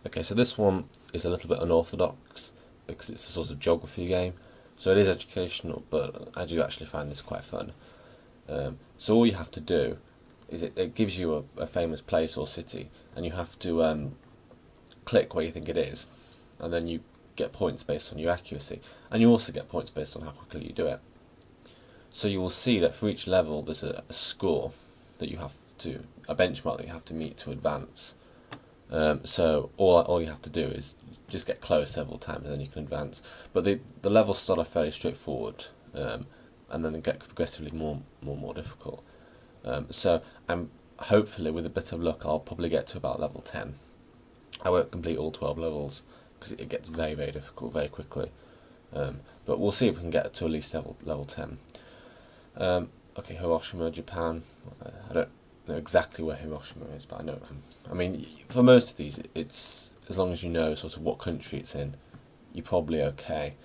Okay, so this one is a little bit unorthodox because it's a sort of geography game. So it is educational, but I do actually find this quite fun. So all you have to do is it gives you a famous place or city, and you have to click where you think it is, and then you get points based on your accuracy, and you also get points based on how quickly you do it. So you will see that for each level there's a score that you have to, a benchmark that you have to meet to advance. So all you have to do is just get close several times and then you can advance. But the levels start off fairly straightforward, and then they get progressively more difficult. So I'm hopefully, with a bit of luck, I'll probably get to about level 10. I won't complete all 12 levels because it gets very difficult very quickly. But we'll see if we can get to at least level 10. Okay, Hiroshima, Japan. I don't know exactly where Hiroshima is, but I know. I mean, for most of these, it's as long as you know sort of what country it's in, you're probably okay,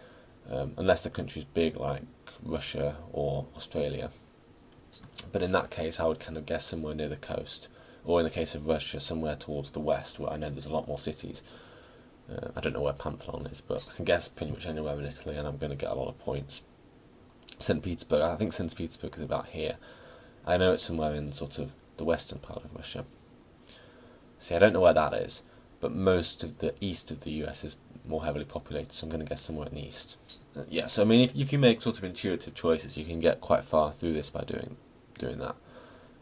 unless the country's big like Russia or Australia. But in that case, I would kind of guess somewhere near the coast, or in the case of Russia, somewhere towards the west, where I know there's a lot more cities. I don't know where Panthelon is, but I can guess pretty much anywhere in Italy, and I'm going to get a lot of points. St. Petersburg, I think St. Petersburg is about here. I know it's somewhere in sort of the western part of Russia. See, I don't know where that is, but most of the east of the US is more heavily populated, so I'm going to guess somewhere in the east. Yeah, so I mean, if you make sort of intuitive choices, you can get quite far through this by doing that.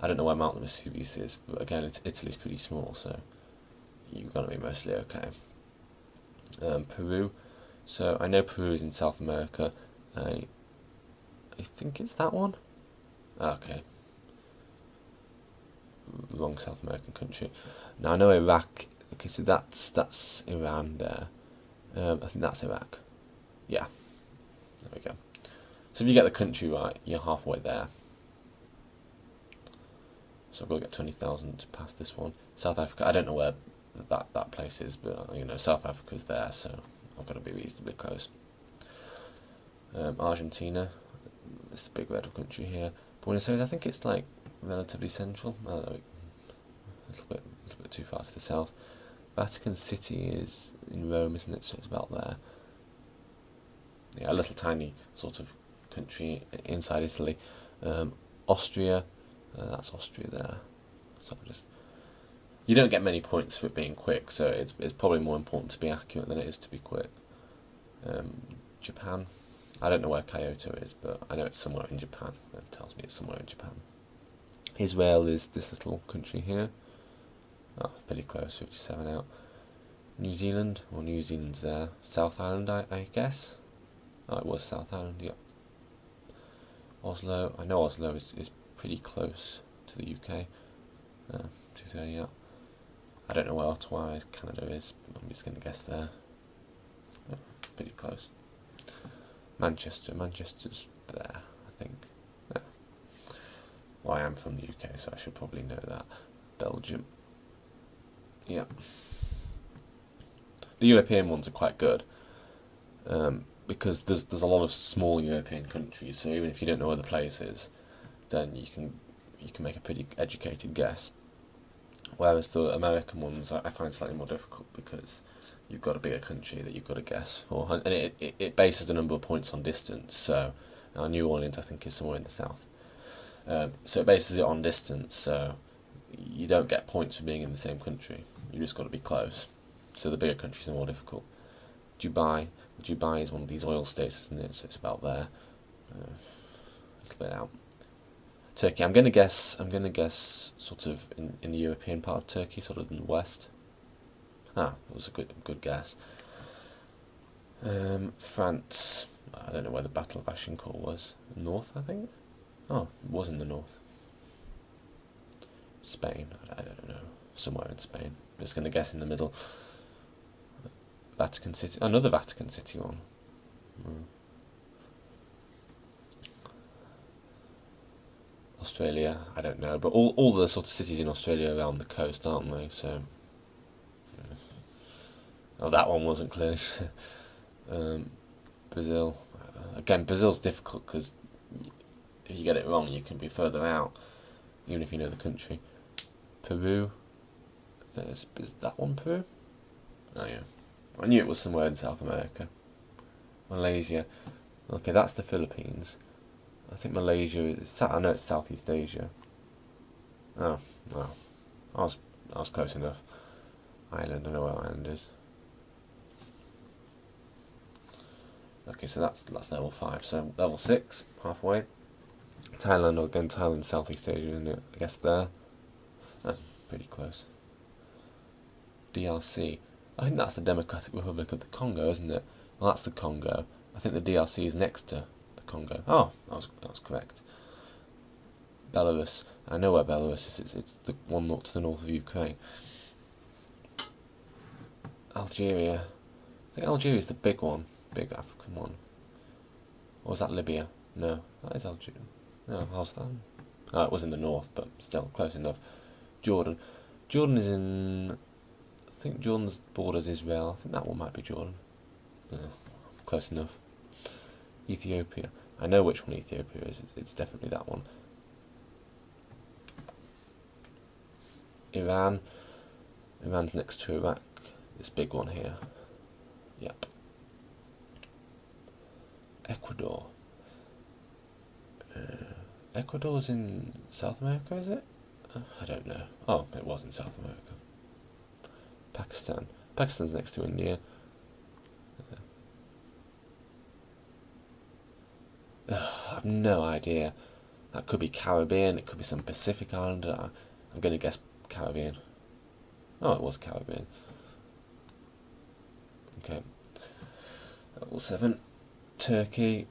I don't know where Mount Vesuvius is, but again, Italy's pretty small, so you're going to be mostly okay. Peru, so I know Peru is in South America. I think it's that one. Okay. Wrong South American country. Now I know Iraq. Okay, so that's Iran there. I think that's Iraq. Yeah. There we go. So if you get the country right, you're halfway there. So I've got to get 20,000 to pass this one. South Africa. I don't know where that place is, but you know South Africa's there, so I've got to be reasonably close. Argentina. It's the big red country here. Buenos Aires. I think it's like relatively central. A little bit too far to the south. Vatican City is in Rome, isn't it? So it's about there. Yeah, a little tiny sort of country inside Italy. Austria, that's Austria there. So you don't get many points for it being quick, so it's probably more important to be accurate than it is to be quick. Japan, I don't know where Kyoto is, but I know it's somewhere in Japan. It tells me it's somewhere in Japan. Israel is this little country here. Oh, pretty close, 57 out. New Zealand, well, New Zealand's there. South Island, I guess. Oh, it was South Island, yeah. Oslo, I know Oslo is pretty close to the UK. 230 out. I don't know where Ottawa, Canada is. I'm just going to guess there. Yeah, pretty close. Manchester's there, I think. Yeah. Well, I am from the UK, so I should probably know that. Belgium. Yeah. The European ones are quite good, because there's a lot of small European countries, so even if you don't know where the place is, then you can make a pretty educated guess. Whereas the American ones I find slightly more difficult because you've got a bigger country that you've got to guess for, and it bases the number of points on distance. So New Orleans, I think, is somewhere in the south. So it bases it on distance, so you don't get points for being in the same country. You just got to be close. So the bigger countries are more difficult. Dubai is one of these oil states, isn't it? So it's about there, a little bit out. Turkey, I'm gonna guess sort of in the European part of Turkey, sort of in the west. That was a good guess. France, I don't know where the Battle of Agincourt was. North, I think. Oh, it was in the north. Spain, I don't know, somewhere in Spain. I'm just gonna guess in the middle. Vatican City, another Vatican City one. Australia, I don't know, but all the sort of cities in Australia are around the coast, aren't they? So, oh, that one wasn't clear. Brazil, again, Brazil's difficult because if you get it wrong, you can be further out, even if you know the country. Peru, is that one Peru? Oh yeah, I knew it was somewhere in South America. Malaysia. Okay, that's the Philippines. I think Malaysia is. I know it's Southeast Asia. Oh, well, I was close enough. Ireland, I know where Ireland is. Okay, so that's level 5. So level 6, halfway. Thailand, again, Thailand, Southeast Asia, isn't it? I guess there. Oh, pretty close. DRC. I think that's the Democratic Republic of the Congo, isn't it? Well, that's the Congo. I think the DRC is next to the Congo. Oh, that was correct. Belarus. I know where Belarus is. It's the one to the north of Ukraine. Algeria. I think Algeria is the big one. Big African one. Or was that Libya? No, that is Algeria. No, how's that? Oh, it was in the north, but still close enough. Jordan. Jordan is in... I think Jordan's borders Israel. I think that one might be Jordan. Yeah, close enough. Ethiopia. I know which one Ethiopia is. It's definitely that one. Iran. Iran's next to Iraq. This big one here. Yep. Ecuador. Ecuador's in South America, is it? I don't know. Oh, it was in South America. Pakistan. Pakistan's next to India. I've no idea. That could be Caribbean, it could be some Pacific island. I'm going to guess Caribbean. Oh, it was Caribbean. Okay. Level 7. Turkey.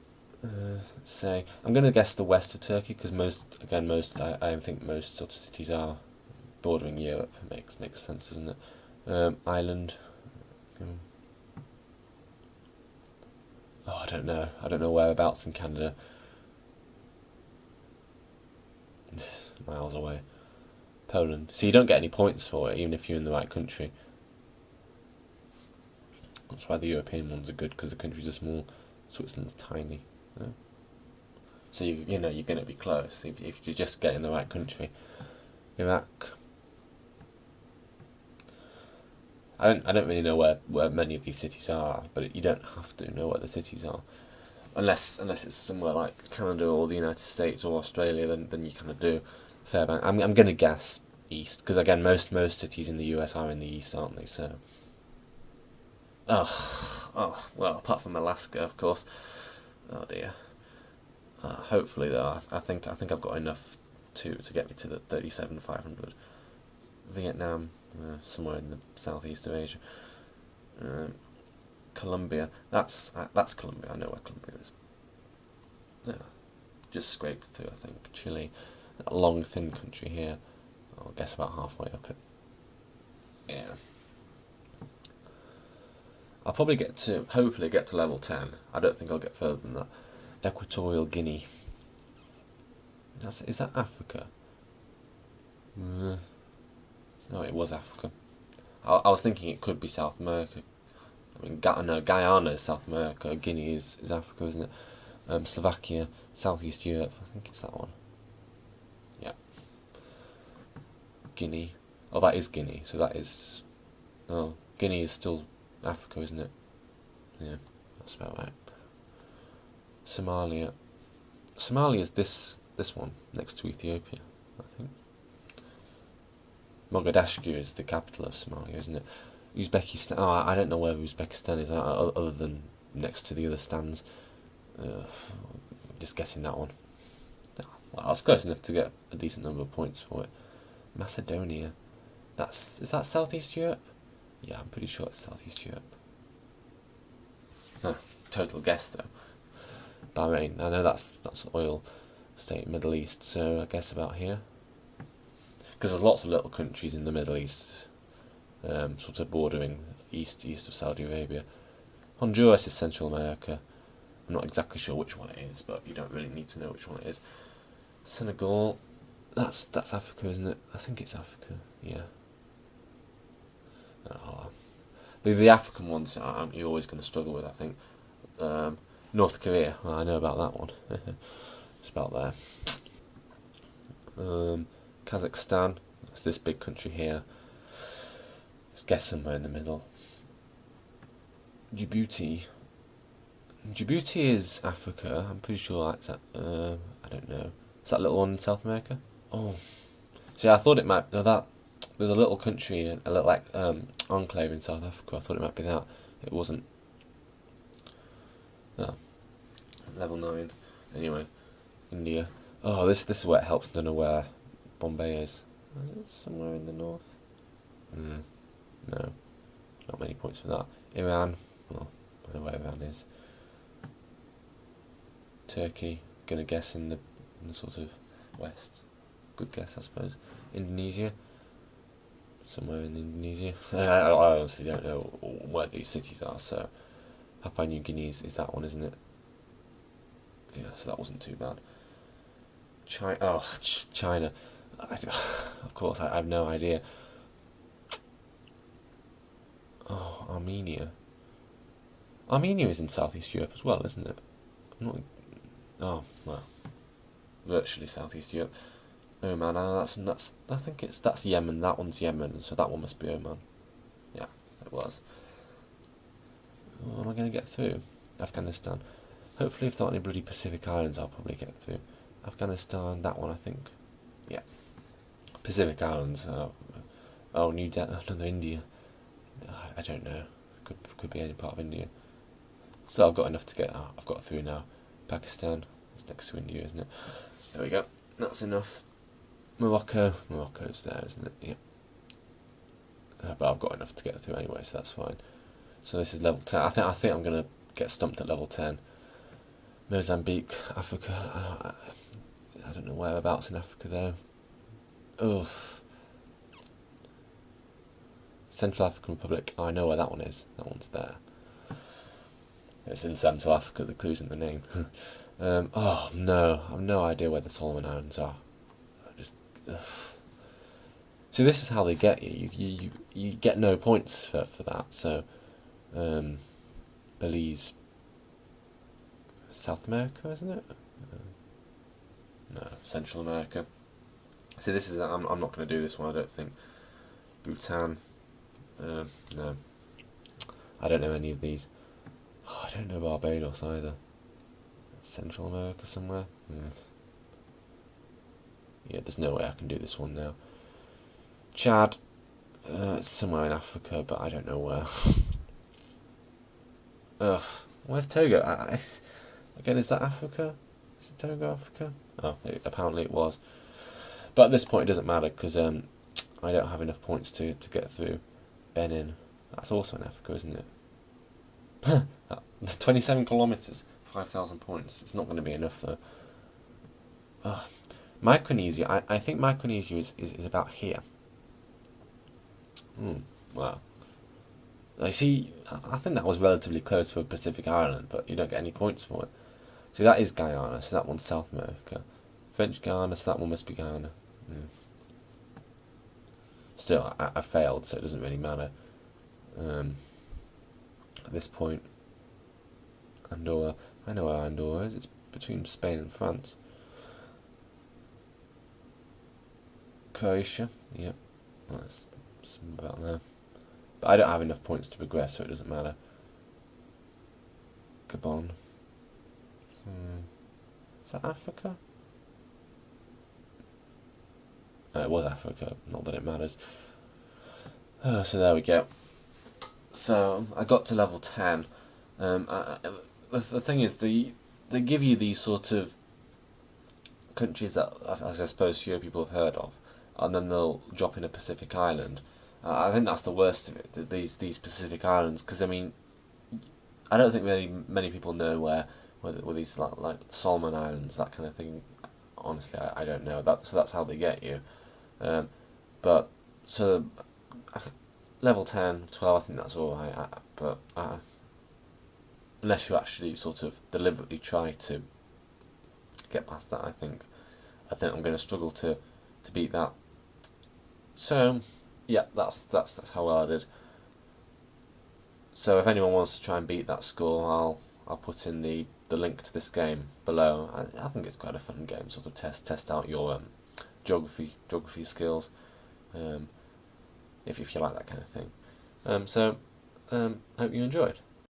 Say, I'm going to guess the west of Turkey because I think most sort of cities are bordering Europe. Makes sense, doesn't it? Ireland. Oh, I don't know. I don't know whereabouts in Canada. Miles away. Poland. So you don't get any points for it, even if you're in the right country. That's why the European ones are good, because the countries are small. Switzerland's tiny. Yeah. So you're going to be close if you just get in the right country. Iraq. I don't really know where many of these cities are, but you don't have to know where the cities are, unless it's somewhere like Canada or the United States or Australia. Then you kind of do. Fairbanks. I'm going to guess east, because again most cities in the US are in the east, aren't they? So. Oh well, apart from Alaska, of course. Oh dear. Hopefully though, I think I've got enough to get me to the 37,500. Vietnam, somewhere in the southeast of Asia. Colombia. That's Colombia. I know where Colombia is. Yeah, just scraped through. I think Chile. That long thin country here. I'll guess about halfway up it. Yeah. I'll probably hopefully get to level 10. I don't think I'll get further than that. Equatorial Guinea. Is that Africa? No, it was Africa. I was thinking it could be South America. I mean, Guyana is South America. Guinea is Africa, isn't it? Slovakia, Southeast Europe. I think it's that one. Yeah. Guinea. Oh, that is Guinea. So that is... Oh, Guinea is still Africa, isn't it? Yeah, that's about right. Somalia. Somalia is this one, next to Ethiopia, I think. Mogadishu is the capital of Somalia, isn't it? Uzbekistan. Oh, I don't know where Uzbekistan is, other than next to the other stands. Just guessing that one. Well, I was close enough to get a decent number of points for it. Macedonia. Is that Southeast Europe? Yeah, I'm pretty sure it's Southeast Europe. Total guess though. Bahrain. I know that's oil state, Middle East. So I guess about here. Because there's lots of little countries in the Middle East, sort of bordering east of Saudi Arabia. Honduras is Central America. I'm not exactly sure which one it is, but you don't really need to know which one it is. Senegal. That's Africa, isn't it? I think it's Africa. Yeah. Oh, the African ones you're always going to struggle with, I think. North Korea, well, I know about that one. It's about there. Kazakhstan, it's this big country here. Let's guess somewhere in the middle. Djibouti. Djibouti is Africa. I'm pretty sure that's I don't know. Is that little one in South America? Oh, see, I thought it might. No, that there's a little country, a little like enclave in South Africa. I thought it might be that. It wasn't. Oh, level 9. Anyway, India. Oh, this is where it helps to know where Bombay is. Is it somewhere in the north? No, not many points for that. Iran. Well, I know where Iran is. Turkey. Gonna guess in the sort of west. Good guess, I suppose. Indonesia. Somewhere in Indonesia. I honestly don't know where these cities are, so Papua New Guinea is that one, isn't it? Yeah, so that wasn't too bad. China. Oh, China. Of course, I have no idea. Oh, Armenia. Armenia is in Southeast Europe as well, isn't it? I'm not. Oh, well, virtually Southeast Europe. Oman. That's. I think that's Yemen. That one's Yemen, so that one must be Oman. Yeah, it was. Oh, am I going to get through? Afghanistan. Hopefully, if there aren't any bloody Pacific Islands, I'll probably get through. Afghanistan. That one, I think. Yeah. Pacific Islands. Oh, another India. I don't know. Could be any part of India. So I've got enough to get. Oh, I've got through now. Pakistan. It's next to India, isn't it? There we go. That's enough. Morocco's there, isn't it? Yeah. But I've got enough to get through anyway, so that's fine. So this is level 10. I think I'm gonna get stumped at level 10. Mozambique, Africa. I don't know whereabouts in Africa though. Ugh. Central African Republic. Oh, I know where that one is. That one's there. It's in Central Africa. The clue's in the name. Oh no, I've no idea where the Solomon Islands are. See, this is how they get you. You get no points for that. So, Belize, South America, isn't it? No, Central America. See, this is. I'm not going to do this one. I don't think. Bhutan. No. I don't know any of these. Oh, I don't know Barbados either. Central America somewhere. Yeah, there's no way I can do this one now. Chad. It's somewhere in Africa, but I don't know where. Ugh. Where's Togo? Again, is that Africa? Is it Togo Africa? Oh, apparently it was. But at this point, it doesn't matter because I don't have enough points to get through. Benin. That's also in Africa, isn't it? 27 kilometres, 5,000 points. It's not going to be enough though. Micronesia. I think Micronesia is about here. Wow. I see. I think that was relatively close for a Pacific island, but you don't get any points for it. So that is Guyana. So that one's South America. French Guiana. So that one must be Guyana. Still, I failed, so it doesn't really matter. At this point, Andorra. I know where Andorra is. It's between Spain and France. Croatia. Yep. Well, that's something about there. But I don't have enough points to progress, so it doesn't matter. Gabon. Is that Africa? It was Africa, not that it matters. So there we go. So I got to level 10. The thing is, they give you these sort of countries that I suppose fewer people have heard of, and then they'll drop in a Pacific island. I think that's the worst of it. These Pacific islands, because I mean, I don't think really many people know where these like Solomon Islands, that kind of thing. Honestly, I don't know. So that's how they get you. But so level 10, 12, I think that's alright. But unless you actually sort of deliberately try to get past that, I think I'm going to struggle to beat that. So yeah, that's how well I did. So if anyone wants to try and beat that score, I'll put in the link to this game below. I think it's quite a fun game, sort of test out your geography skills, if you like that kind of thing. So hope you enjoyed.